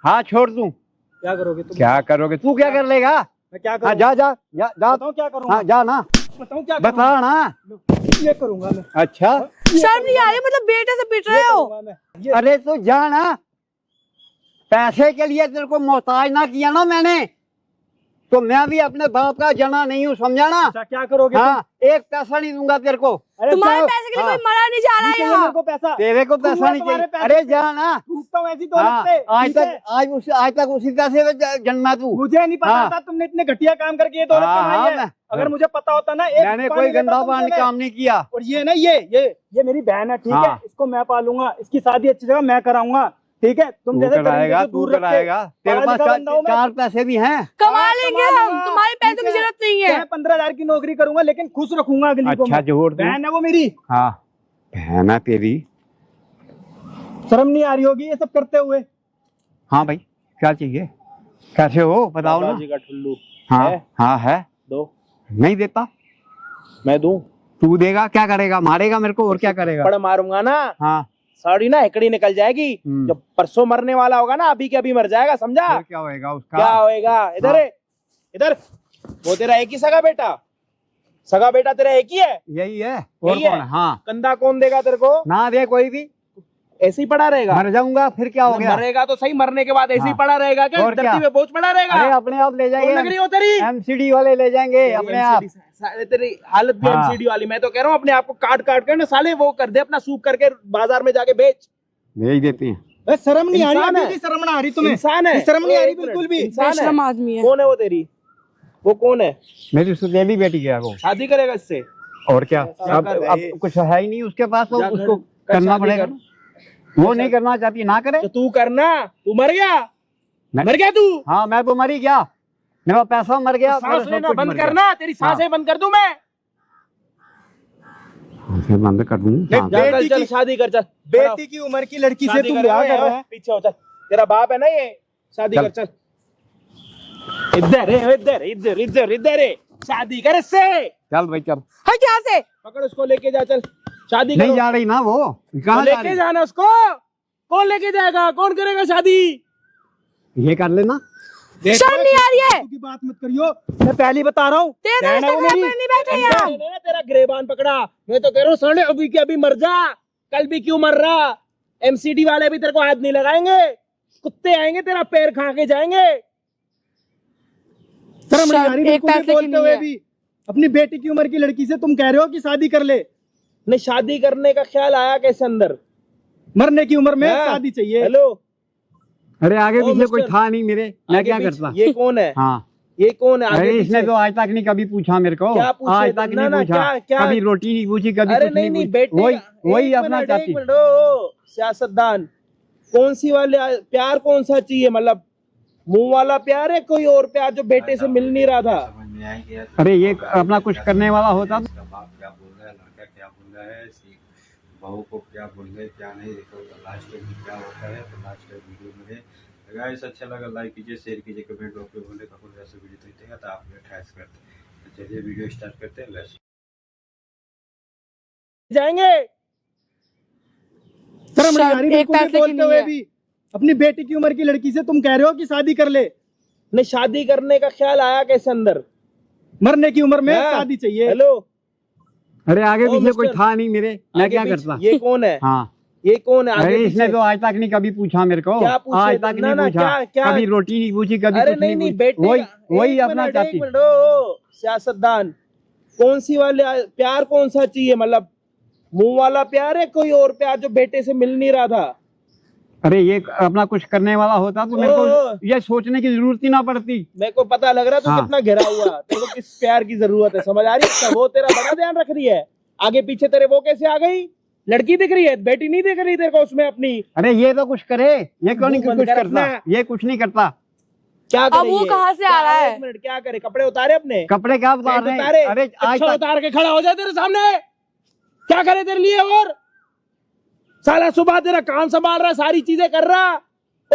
हाथ छोड़ तू। क्या करोगे तुम? क्या करोगे तू? क्या कर लेगा? मैं क्या हाँ, करूँ? जा जा जा जा। बताओ क्या करूँगा? हाँ, जा ना, बताऊँ क्या बता ना। करूँगा? ये करूँगा मैं। अच्छा, शर्म नहीं आ रही? मतलब बेटे से पिट रहे हो। करूँगा मैं। ये अरे तू जा ना। पैसे के लिए तेरे को मोहताज ना किया ना मैंने, तो मैं भी अपने बाप का जना नहीं हूँ, समझा ना? अच्छा, क्या करोगे तुम? हाँ, एक पैसा नहीं दूंगा तेरे को। अरे तुम्हारे जाओ। पैसे के लिए हाँ। कोई मरा नहीं जा रहा नहीं है चाहिए यहाँ। मेरे को पैसा। तेरे को पैसा दूंगा नहीं तुम्हारे चाहिए। पैसे। अरे जा ना। डूबता हूँ ऐसी हाँ, दौलत पे, आज ठीक है? तक आज तक उसी पैसे में जन्मा तू। मुझे नहीं पता हाँ। था तुमने इतने घटिया काम करके ये दौलत हाँ, कमाई है। मैं- अगर मुझे पता होता ना, एक मैंने रुपया कोई नहीं देता गंदा तुमसे पानी मैं। काम नहीं किया। और ये ना, ये मेरी बहन है, ठीक है? हाँ। इसको मैं पालूंगा, इसकी शादी अच्छी जगह मैं कराऊंगा, ठीक है? तुम तू जैसे दरिंदे कराएगा, से तू दूर रख के, कराएगा। तेरे पढ़ा पास लिखा बंदा हूं मैं। 4 पैसे भी हैं। कमा हाँ, लेंगे कमा हम, लूंगा, तुम्हारे पैसों ठीक की है? जरूरत नहीं है। मैं 15,000 की नौकरी करूंगा, लेकिन खुश रखूंगा अगली को अच्छा, मैं। जोड़ तू। बहन है वो मेरी। हाँ, बहन है तेरी। शर्म नहीं आ रही होगी ये सब करते हुए? हाँ भाई, क्या चाहिए? कैसे हो बताओ ना। दादाजी का ठुल्लू हाँ है? हाँ है। दो, नहीं देता। मैं दूं? तू देगा, क्या करेगा? मारेगा मेरे को और क्या करेगा? पड़ मारूंगा ना, हाँ साड़ी ना एकड़ी निकल जाएगी। जब परसों मरने वाला होगा ना, अभी के अभी मर जाएगा, समझा? फिर क्या होएगा उसका? क्या होएगा? इधर हाँ। है, इधर। वो तेरा एक ही सगा बेटा तेरा एक ही है? यही है, और यही है? कौन है? हाँ। कंधा कौन देगा तेरे को? ना दे कोई भी, ऐसे ही पड़ा रहेगा? मर जाऊंगा फिर क्या हो गया? मरेगा तो सही, मरने के बाद ऐसे ही हाँ। पड़ा रहेगा क्या? और क्या? धरती पे बोझ पड़ा रहेगा? अरे अपने आप ले कौन लग रही जाएंगे, हो तेरी? एमसीडी वाले ले जाएंगे अपने आप। साले तेरी हालत भी हाँ। एमसीडी वाली। मैं तो कह रहा हूँ अपने आप को काट काट कर ना साले वो कर दे, अपना सूप करके बाजार में जाके बेच। भेज देते हैं। ए, शर्म नहीं आ रही? इंसान अभी है। भी शर्म ना आ रही तुम्हें? इंसान है, शर्म नहीं आ रही एक मिनट, बिल्कुल भी? इंसान है। बेशरम आदमी है। कौन है वो तेरी? वो कौन है? मेरी सुतेली बेटी है वो। शादी करेगा इससे? और क्या? ऐसा कर अब भाई। कुछ है ही नहीं उसके पास, तो जा उसको कर करना शादी पड़ेगा। कर। वो नहीं करना चाहती, ना करे। तो तू करना। तू मर गया? मैं- मर गया तू? हाँ मैं तो मर ही गया, मेरा पैसा मर गया, मेरा सांस सब लेना कुछ बंद मर गया। करना, तेरी सांसें बंद कर दूं मैं? फिर बंद कर दूं। हाँ। जा, बेटी चल की- शादी कर, चल बेटी की उम्र की लड़की से शादी तुम कर, ब्याह ओए, कर रहा ओए, है? पीछे हो, चल। तेरा बाप है ना ये? शादी चल। कर, चल। इधर है, इधर इधर इधर इधर है। शादी कर इससे। चल भाई चल। हट यहाँ से। पकड़ उसको, लेके जा, चल शादी नहीं करो। जा रही ना वो, तो कहाँ जा लेके रही? जाना उसको। कौन लेके जाएगा? कौन करेगा शादी? ये कर लेना। शर्म नहीं आ रही है? की बात मत करियो, मैं पहले ही बता रहा हूँ। तेरा रहना रिश्ता वो खराब मेरी- करने बैठे यहाँ। मैंने ना तेरा गिरेबान पकड़ा। मैं तो कह रहा हूँ साले अभी के अभी मर जा। कल भी क्यों मर रहा? एमसीडी वाले भी तेरे को हाथ नहीं लगाएंगे। कुत्ते आएंगे तेरा पैर खा के जाएंगे। शर्म नहीं आ रही एक बिल्कुल भी पैसे की बोलते नहीं हुए है। भी? अपनी बेटी की उम्र की लड़की से तुम कह रहे हो कि शादी कर ले? नहीं, शादी करने का ख्याल आया कैसे अंदर? मरने की उम्र में हाँ। शादी चाहिए? हेलो, अरे आगे ओ, पीछे कोई मिस्टर। था नहीं मेरे, मैं आगे क्या पीछे- करता? ये कौन है? हाँ। ये कौन है? आगे अरे इसने पीछे? तो आज तक नहीं कभी पूछा मेरे को, क्या पूछे? आज तक ना, नहीं ना, पूछा, क्या- कभी रोटी नहीं पूछी, कभी अरे कुछ नहीं नहीं पूछी। बेटे, वही एक अपना मिनट, चाहती। एक मिनट, ओ, सियासतदान कौन सी वाले प्यार कौन सा चाहिए? मतलब मुंह वाला प्यार है, कोई और प्यार जो बेटे से मिल नहीं रहा था? समझ में आई गया। अरे ये अपना कुछ करने वाला होता तो। इसका बाप क्या बोल रहा है, लड़का क्या बोल रहा है, बहू को क्या बोल रहे क्या नहीं, देखो लास्ट में क्या होता है। तो लास्ट वीडियो में गाइस अच्छा लगा लाइक कीजिए, शेयर कीजिए, कमेंट बॉक्स में बोले कपड़े ऐसे वीडियो देखते हैं तो आप अटैच करते हैं। तो चलिए वीडियो स्टार्ट करते हैं। लेट्स जाएंगे। शर्म नहीं आ रही एक बिल्कुल भी पैसे की बोलते नहीं हुए है। भी? अपनी बेटी की उम्र की लड़की से तुम कह रहे हो कि शादी कर ले? नहीं, शादी करने का ख्याल आया कैसे अंदर? मरने की उम्र में हाँ। शादी चाहिए? हेलो, अरे आगे ओ, पीछे कोई मिस्टर। था नहीं मेरे, मैं आगे क्या पीछे- करता? ये कौन है? हाँ। ये कौन है? आगे अरे इसने पीछे? तो आज तक नहीं कभी पूछा मेरे को, क्या पूछे? आज तक ना, नहीं ना, पूछा, क्या- कभी रोटी नहीं पूछी, कभी अरे कुछ नहीं नहीं पूछी। बेटे, वही एक अपना मिनट, चाहती। एक मिनट, ओ, सियासतदान कौन सी वाले प्यार कौन सा चाहिए? मतलब मुंह वाला प्यार है, कोई और प्यार जो बेटे से मिल नहीं रहा था? अरे ये अपना कुछ करने वाला होता तो मेरे ओ। को ये सोचने की जरूरत ही ना पड़ती। मेरे को पता लग रहा है तू हाँ। कितना घिरा हुआ। तेरे को किस प्यार की जरूरत है, समझ आ रही है? वो तेरा बड़ा ध्यान रख रही है। आगे पीछे तेरे वो कैसे आ गई? लड़की दिख रही है, बेटी नहीं दिख रही तेरे को उसमें अपनी? अरे ये तो कुछ करे, ये क्यों नहीं मुंह बंद कुछ कर करता? अपना। ये कुछ नहीं करता। क्या करे अब वो ये? कहाँ से आ रहा है? एक मिनट, क्या करे? कपड़े उतारे अपने? कपड़े क्या उतार पैंट रहे उतारे? हैं? अरे आज अच्छा तक उतार के खड़ा हो जाए तेरे सामने। क्या करे तेरे लिए? और साला सुबह तेरा काम संभाल रहा, सारी चीजें कर रहा,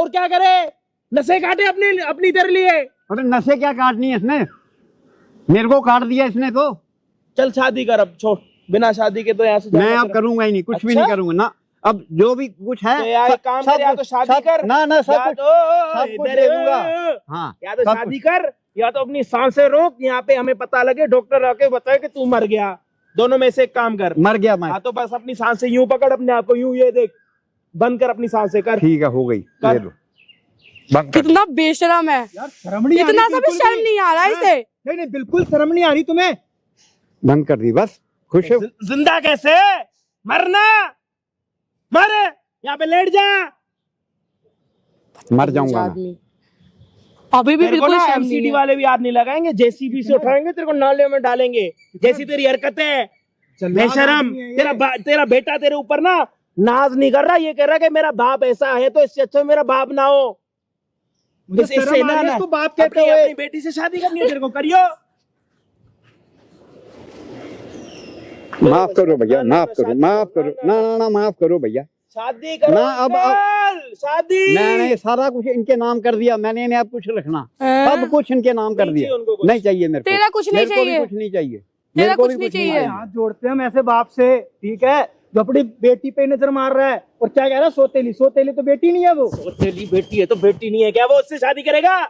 और क्या करे? नशे काटे अपनी अपनी तेरे लिए। अरे नशे क्या काटनी है इसने, मेरे को काट दिया इसने तो। चल शादी कर अब, छोड़, बिना शादी के तो यहाँ से मैं जाना अब तेरा। करूंगा ही नहीं, कुछ भी अच्छा? नहीं करूंगा ना। अब जो भी कुछ है तो यार एक काम कर, या तो शादी कर, ना ना सब या कुछ, तो सब कुछ इधर दे दूंगा। हाँ या तो सब शादी कुछ। कर, या तो अपनी सांसें रोक। यहाँ पे हमें पता लगे, डॉक्टर आके बताए कि तू मर गया। दोनों में से एक काम कर। मर गया मैं। हाँ तो बस अपनी सांसें यूं पकड़, अपने आप को यूं, ये देख, बंद कर अपनी सांसें कर। ठीक है हो गई, कर। ले लो बंद कर। कितना बेशरम है, यार शर्म नहीं आ रही इतना सा भी बिल्कुल शर्म नहीं आ रहा है इसे। नहीं नहीं बिल्कुल शर्म नहीं आ रही तुम्हें? बंद कर दी बस, खुश हो? जिंदा कैसे? मरना, मर, यहाँ पे लेट जा। मर जाऊंगा मैं। आदमी अभी भी तेरे को बिल्कुल ना शर्म नहीं एमसीडी है। वाले भी हाथ नहीं लगाएंगे, जेसीबी से उठाएंगे, तेरे को नाले में डालेंगे। जैसी तेरी हरकतें है, बेशरम। तेरा बेटा तेरे ऊपर ना नाज नहीं कर रहा, ये कह रहा कि मेरा बाप ऐसा है, तो इससे अच्छा मेरा बाप ना हो। मुझे इससे शर्म आ ना रही है ना इसको बाप कहते अपनी हुए। अपनी बेटी से शादी करनी है तेरे को, करियो। माफ करो भैया, माफ करो, माफ करो, ना ना ना माफ करो भैया, शादी करो ना, अब अंकल, शादी मैंने सारा कुछ इनके नाम कर दिया, मैंने इन्हें अब कुछ रखना, हाँ? सब कुछ इनके नाम कर नहीं दिया। चाहिए उनको कुछ। नहीं चाहिए मेरे को, तेरा कुछ नहीं मेरे को भी चाहिए। कुछ नहीं चाहिए, तेरा मेरे को कुछ भी नहीं कुछ नहीं चाहिए। चाहिए। हाथ जोड़ते हैं हम ऐसे बाप से, ठीक है, जो अपनी बेटी पे नजर मार रहा है और क्या कह रहा है, सोतेली, सोतेली तो बेटी नहीं है वो। तेरी बेटी है तो बेटी नहीं है क्या, वो उससे शादी करेगा?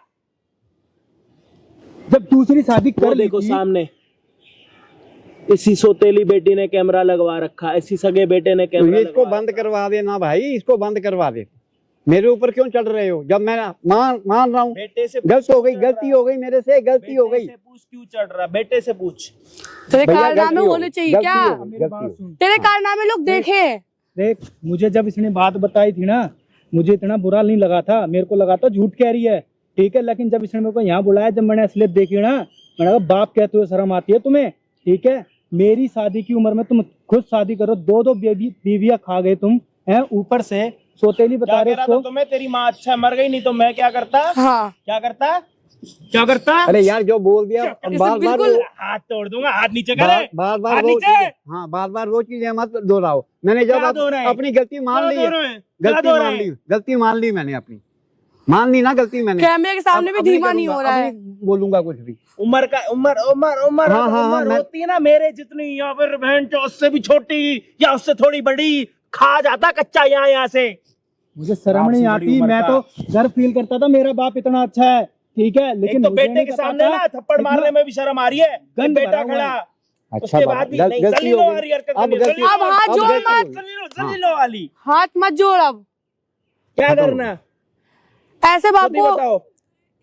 जब दूसरी शादी वो कर ली देखो थी, सामने इसी सोतेली बेटी ने कैमरा लगवा रखा, इसी सगे बेटे ने तो कैमरा ये इसको लगवा बंद करवा देना भाई, इसको बंद करवा दे। मेरे ऊपर क्यों चढ़ रहे हो? जब मैं मान रहा हूँ बेटे से गलती हो गई, पूछ क्यों गलती चढ़ हो गई मेरे से, गलती हो रहा? गई। बेटे से पूछ क्यों चढ़ रहा, बेटे से पूछ। तेरे भैया, कारनामे गलती हो होने गई, चाहिए गलती क्या? हो गई, मेरी गलती बात हो गई। सुन। तेरे कारनामे लोग देखे। देख, मुझे जब इसने बात बताई थी ना, मुझे इतना बुरा नहीं लगा था, मेरे को लगा था झूठ कह रही है, ठीक है, लेकिन जब इसने मेरे को यहाँ बुलाया, जब मैंने असलियत देखी ना, मैंने कहा बाप कहते हुए शर्म आती है तुम्हें, ठीक है। मेरी शादी की उम्र में तुम खुद शादी करो, दो बीवियां खा गए तुम, हैं, ऊपर से सोतेली बता क्या रहे कह रहा था उसको। तुम्हें, तेरी माँ अच्छा मर गई, नहीं तो मैं क्या करता? हाँ, क्या करता, क्या करता? अरे यार जो बोल दिया, इसे बार बार बिल्कुल- हाथ तोड़ दूंगा, हाथ नीचे करे। बार बार हाथ वो नीचे। चीजें, हाँ बार बार वो चीजें मत दोहराओ। मैंने जब क्या दोहराए? अपनी गलती मान ली है, गलती क्या मान ली, गलती मान ली मैंने अपनी, मान ली ना गलती मैंने। कैमरे के सामने अब भी नहीं धीमा नहीं हो करूंगा, रहा अब है। नहीं बोलूंगा कुछ भी। उम्र का उम्र हाँ, हाँ, उम्र मैं- होती है ना मेरे जितनी, या फिर बहन जो उससे भी छोटी या उससे थोड़ी बड़ी, खा जाता कच्चा यहाँ से। मुझे शर्म बाप नहीं से बड़ी आती, उम्र मैं का। तो गर्व फील करता था मेरा बाप इतना अच्छा है, ठीक है, लेकिन एक तो मुझे बेटे नहीं के पता सामने था ना थप्पड़ इतना मारने में भी शर्म आ रही है, गंद बेटा भरा हुआ खड़ा, है। अच्छा उसके बाबा, बाद भी गलती नहीं, जलीलो हो गई। वाली हरकत अब करनी है, गलती- अब हाथ अब जोड़ गलती मत। हो गई। जलीलो वाली। हाथ मत जोड़ अब। क्या हाँ, तो- करना, ऐसे बाप खुद ही को बताओ।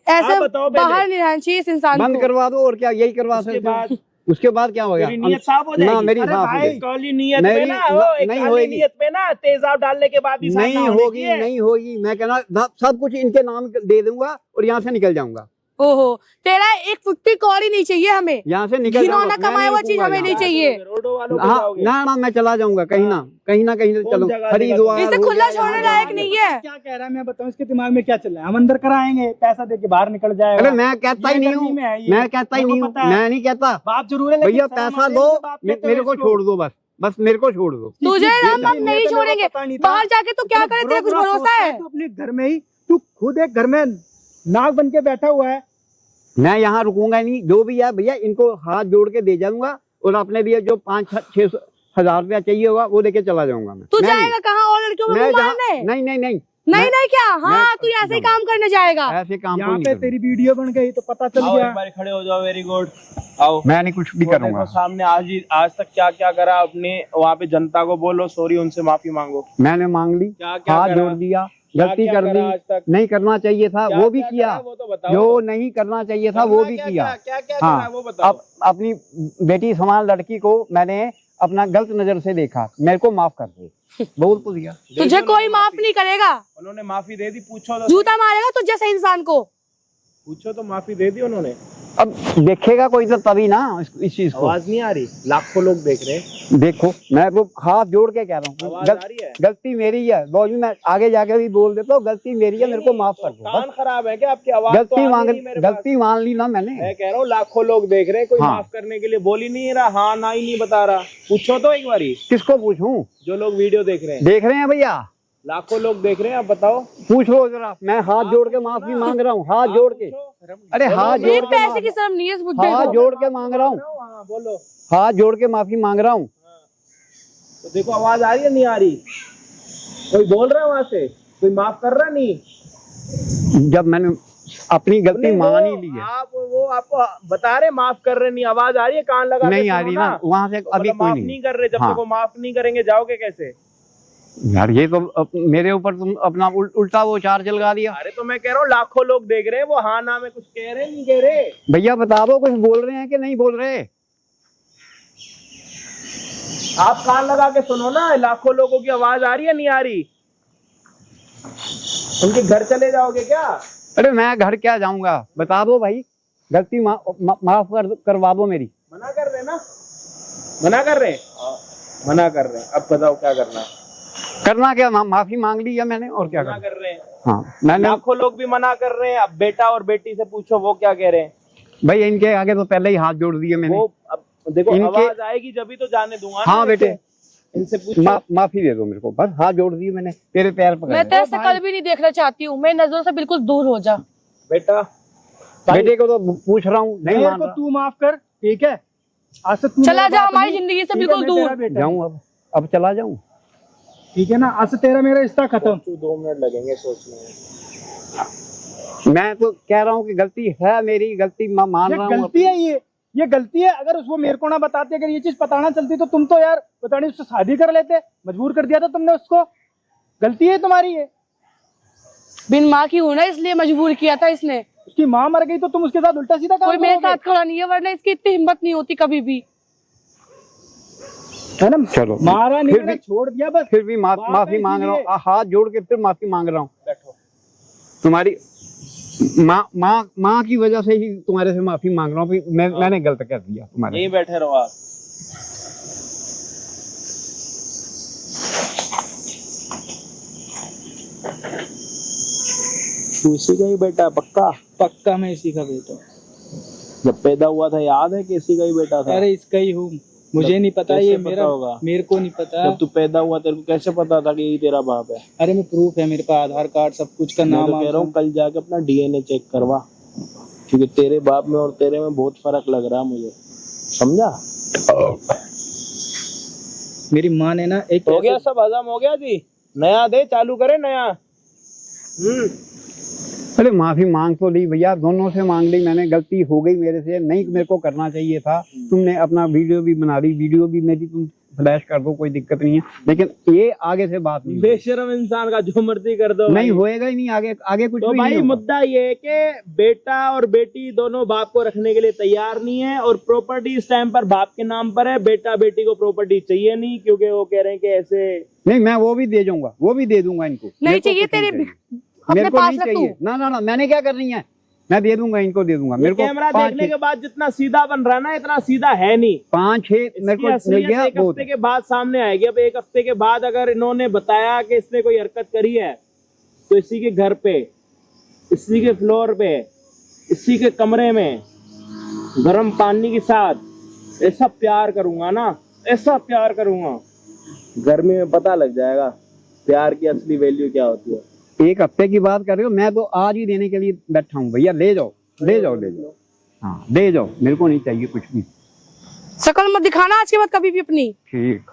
ऐसे आप बताओ पहले। बाहर नहीं रहना चाहिए इस इंसान बंद को। करवा दो और क्या, यही करवा उसके सकते हो। बाद उसके बाद क्या होगा? तेरी नीयत साफ हो ना जाएगी। मेरी अरे साफ हो भाई, जाएगी। काली नीयत पे मेरी ना हो, एक नहीं काली होएगी। नीयत पे ना तेजाब डालने के बाद ही नहीं सामना होने होगी, की है। नहीं होगी। मैं कहना सब कुछ इनके नाम दे दूंगा और यहाँ से निकल जाऊंगा, ओहो, तेरा एक फुट्टी कौड़ी नहीं चाहिए हमें। यहाँ से निकल घिनौना जाऊंगा। मैं कमाया नहीं हुआ चीज रुकूंगा हमें यहाँ। नहीं चाहिए। रोडो वालों पे हाँ जाओगे। ना मैं चला जाऊंगा कहीं ना कहीं कौन चलूँ, जगह हरिद्वार इसे हो खुला गया, छोड़ने यहाँ लायक जाऊंगा। नहीं है। क्या कह रहा है, मैं बताऊं इसके दिमाग में क्या चल रहा है। हम अंदर कराएंगे, पैसा दे के बाहर निकल जाएगा। अरे मैं कहता ही नहीं हूँ, में है ये। मैं कहता ही मेरे को नहीं हूँ, पता है। मैं नहीं कहता। बाप जरूर है, लेकिन भैया शर्म पैसा आती है, दो, मुझे बाप कहते मेरे हुए को इसको। छोड़ दो, बस मेरे को छोड़ दो। तुझे ये हम नहीं, नहीं ये तो मेरे को छोड़ेंगे। पता नहीं था। बाहर जाके तू क्या करे, तेरा कुछ बुरा भरोसा सोचता है? तू अपने घर में ही, तू खुद एक घर में नाक बन के बैठा हुआ है। मैं यहाँ रुकूंगा नहीं, जो भी है भैया इनको हाथ जोड़ के दे जाऊंगा और अपने लिए जो 5-6 हजार रुपया चाहिए होगा वो लेके चला जाऊंगा मैं। तू मैं नहीं- जाएगा कहाँ और लड़कियों में मैं मुंह जहाँ- मारने? नहीं नहीं नहीं नहीं मैं- नहीं क्या? हाँ, मैं- तू ऐसे ही काम करने जाएगा। ऐसे काम यहाँ को नहीं पे करूंगा। तेरी वीडियो बन गई तो पता चल आओ गया। एक बार खड़े हो जाओ, वेरी गुड। आओ, मैं नहीं कुछ भी वो करूंगा। देखो सामने आज तक क्या क्या करा अपने, वहाँ पे जनता को बोलो सॉरी, उनसे माफी मांगो। मैंने मांग ली, क्या क्या हाथ करा? जोड़ दिया, क्या गलती क्या कर करा दी, आज तक? नहीं करना चाहिए था क्या वो भी क्या किया, करा वो तो बताओ। जो नहीं करना चाहिए था वो भी क्या किया। क्या क्या हाँ, करा वो बताओ। अब अपनी बेटी समान लड़की को मैंने अपना गलत नजर से देखा, मेरे को माफ कर दे, बहुत तो दिया। दे दी तुझे उन्होंने कोई माफ माफी। नहीं करेगा। उन्होंने माफी दे दी, पूछो तो जूता मारेगा तुझ जैसे इंसान को। पूछो तो माफी दे दी उन्होंने। अब देखेगा कोई तो तभी ना इस चीज को। आवाज नहीं आ रही, लाखों लोग देख रहे हैं। देखो मैं वो हाथ जोड़ के कह रहा हूँ, आवाज आ रही है? गलती मेरी है बाबू, मैं आगे जाके भी बोल देता हूँ गलती मेरी है, मेरे को माफ कर दो कान बस। खराब है क्या आपकी? आवाज तो गलती आ मांग नहीं मेरे पास। गलती मान ली ना मैंने। मैं कह रहा हूँ लाखों लोग देख रहे हैं, कोई हाँ। माफ करने के लिए बोल ही नहीं रहा, हाँ ना ही नहीं बता रहा। पूछो तो एक बारी, किसको पूछूं? जो लोग वीडियो देख रहे हैं, देख रहे हैं भैया, लाखों लोग देख रहे हैं, आप बताओ। पूछ लो जरा। मैं हाथ जोड़ के माफी मांग रहा हूँ, हाथ जोड़ के। अरे हाथ जोड़ एक के पैसे की शर्म नहीं है इस बुड्ढे हाथ को। जोड़ के मांग रहा हूँ, हाँ बोलो। हाथ जोड़ के माफी मांग रहा हूँ। तो देखो आवाज आ रही है नहीं आ रही? कोई बोल रहा है वहां से, कोई माफ कर रहा नहीं? जब मैंने अपनी गलती नहीं, मान वो ही ली है, वो आपको बता रहे माफ कर रहे नहीं, आवाज आ रही है, कान लगा के नहीं आ सुनो रही ना, वहां से अभी मतलब कोई माफ नहीं। नहीं कर रहे, जब हाँ। तक वो माफ नहीं करेंगे जाओगे कैसे? यार ये तो मेरे ऊपर तुम अपना उल्टा वो चार्ज लगा दिया। अरे तो मैं कह रहा हूँ लाखों लोग देख रहे हैं, वो हाँ ना में कुछ कह रहे नहीं कह रहे? भैया बता दो कुछ बोल रहे हैं कि नहीं बोल रहे? आप कान लगा के सुनो ना, लाखों लोगों की आवाज आ रही है नहीं आ रही? उनके घर चले जाओगे क्या? अरे मैं घर क्या जाऊंगा, बता दो भाई, गलती माफ करवा दो मेरी। मना कर रहे ना, मना कर रहे हैं, मना कर रहे हैं। अब बताओ क्या करना है? करना क्या, माफी मांग ली है मैंने और क्या मना करना। कर रहे हैं, हाँ मैंने लाखों लोग भी मना कर रहे हैं। अब बेटा और बेटी से पूछो वो क्या कह रहे हैं। भाई इनके आगे तो पहले ही हाथ जोड़ दिए मैंने। वो अब देखो इनके- आवाज आएगी जब ही तो जाने दूंगा ना हाँ ऐसे। बेटे, इनसे पूछो। माफी दे दो मेरे को, बस हाथ जोड़ दिए मैंने, तेरे पैर पकड़े। मैं तेरे से कल भी नहीं देखना चाहती हूँ, मैं नजरों से बिल्कुल दूर हो जा। बेटा बेटे को तो पूछ रहा हूँ, नहीं मेरे मान को रहा। तू माफ कर, ठीक है? आज से तू चला मेरा जा बाप हमारी नहीं, जिंदगी से ठीक है? बिल्कुल मैं दूर। तेरा बेटा हूँ, जाऊँ अब चला जाऊँ? ठीक है ना? आज से तेरा मेरा रिश्ता खत्म। तू 2 मिनट लगेंगे सोचने में। मैं तो कह रहा हूँ कि गलती है मेरी, गलती मैं मान रहा ये हूँ। गलती है, ये गलती है। अगर उसको मेरे को ना बताते, अगर ये चीज पताना चलती तो तुम तो यार पता नहीं उससे शादी कर लेते, मजबूर कर दिया था तुमने उसको। गलती है तुम्हारी ये। बिन माँ की हूँ ना, इसलिए मजबूर किया था इसने। उसकी माँ मर गई तो तुम उसके साथ उल्टा सीधा काम कोई मेरे करोगे? साथ खड़ा नहीं है, वरना इसकी इतनी हिम्मत नहीं होती कभी भी। है ना? चलो मारा नहीं, फिर मैंने भी- छोड़ दिया बस। फिर भी बात है माफी मांग रहा हूँ, इसीलिए। हाथ जोड़ के फिर माफी मांग रहा हूँ। बैठो। तुम्हारी माँ की वजह से ही तुम्हारे से माफी मांग रहा हूँ कि मैंने गलत कर दिया तुम्हारे। यहीं बैठे रहो आप। तू इसी का ही बेटा है, पक्का? पक्का मैं इसी का बेटा हूँ। जब पैदा हुआ था याद है कि इसी का ही बेटा था? अरे इसका ही हूँ, मुझे नहीं पता, कैसे ये पता मेरा होगा? मेरे को नहीं पता। जब तू पैदा हुआ तेरे को कैसे पता था कि यही तेरा बाप है? अरे मैं प्रूफ है मेरे पास, आधार कार्ड सब कुछ का मैं नाम तो कह रहा हूँ कल जाके अपना डीएनए चेक करवा, क्योंकि तेरे बाप में और तेरे में बहुत फर्क लग रहा है मुझे, समझा? मेरी माँ ने ना एक हो गया सब हजम हो गया जी? नया दे, चालू करे नया। अरे माफी मांग तो ली भैया, दोनों से मांग ली मैंने, गलती हो गई मेरे से, नहीं मेरे को करना चाहिए था। तुमने अपना वीडियो भी बना ली, वीडियो भी मेरी तुम फ्लैश कर दो, कोई दिक्कत नहीं है, लेकिन ये आगे से बात नहीं होगी। बेशरम इंसान का जो मर्जी कर दो नहीं भाई। होएगा ही नहीं, आगे कुछ तो भी भाई नहीं होगा। मुद्दा ये है कि बेटा और बेटी दोनों बाप को रखने के लिए तैयार नहीं है, और प्रॉपर्टी इस टाइम पर बाप के नाम पर है। बेटा बेटी को प्रॉपर्टी चाहिए नहीं, क्योंकि वो कह रहे हैं कि ऐसे। नहीं मैं वो भी दे जाऊंगा, वो भी दे दूंगा इनको। नहीं मेरे को चाहिए कुछ नहीं तेरे चाहिए। अपने मेरे को पास नहीं रख तू। चाहिए। ना मैंने क्या करनी है, मैं दे दूंगा इनको, दे दूंगा। मेरे को कैमरा देखने के बाद जितना सीधा बन रहा है ना, इतना सीधा है नहीं। 5-6 मेरे इसकी को मिल असलियत गया एक बहुत हफ्ते के बाद सामने आएगी। अब 1 हफ्ते के बाद अगर इन्होंने बताया कि इसने कोई हरकत करी है, तो इसी के घर पे, इसी के फ्लोर पे, इसी के कमरे में गर्म पानी के साथ ऐसा प्यार करूंगा ना, ऐसा प्यार करूंगा, गर्मी में पता लग जाएगा प्यार की असली वैल्यू क्या होती है। 1 हफ्ते की बात कर रहे हो, मैं तो आज ही देने के लिए बैठा हूँ भैया। ले जाओ ले जाओ ले जाओ, हाँ दे जाओ, मेरे को नहीं चाहिए कुछ भी। शकल मत दिखाना आज के बाद कभी भी अपनी। ठीक।